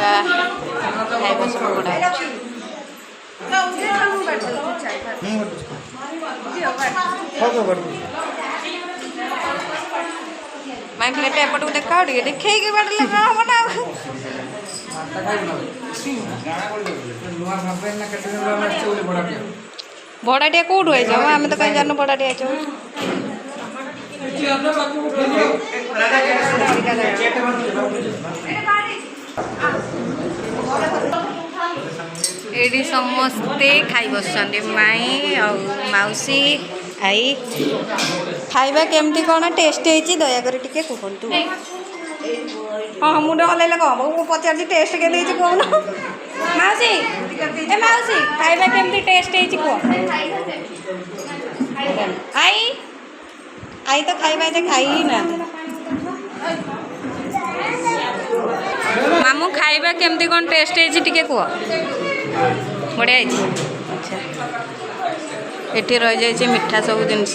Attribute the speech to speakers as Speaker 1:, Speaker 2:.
Speaker 1: ଖାଇବା ସବୁ ବଢ଼ା ହେଉଛି। ମାଇଁ ପ୍ଲେଟ୍ ଏପଟକୁ ଦେଖାଅ ଟିକେ ଦେଖେଇକି ବାଡ଼ିଲେ ହବ ନା। ଭଡ଼ାଟିଆ କେଉଁଠୁ ହେଇଛ? ଆମେ ତ କାହିଁ ଜାଣିନୁ ଭଡ଼ାଟିଆ ହେଇଛ। ଏଠି ସମସ୍ତେ ଖାଇ ବସୁଛନ୍ତି, ମାଇଁ ଆଉ ମାଉସୀ ଆଈ। ଖାଇବା କେମିତି କ'ଣ ଟେଷ୍ଟ ହେଇଛି ଦୟାକରି ଟିକେ କୁହନ୍ତୁ। ହଁ ମୁଣ୍ଡ ହଲେଇଲେ କ'ଣ ମୁଁ ପଚାରୁଛି ଟେଷ୍ଟ କେମିତି ହେଇଛି କହୁନ। ମାଉସୀ ଏ ମାଉସୀ ଖାଇବା କେମିତି ଟେଷ୍ଟ ହେଇଛି କୁହ। ଆଈ ଆଈ ତ ଖାଇବା ଏତେ ଖାଇ ହିଁ ନାହାନ୍ତି। ମାମୁଁ ଖାଇବା କେମିତି କ'ଣ ଟେଷ୍ଟ ହେଇଛି ଟିକେ କୁହ। ବଢ଼ିଆ ହେଇଛି। ଆଚ୍ଛା ଏଠି ରହିଯାଇଛି ମିଠା ସବୁ ଜିନିଷ।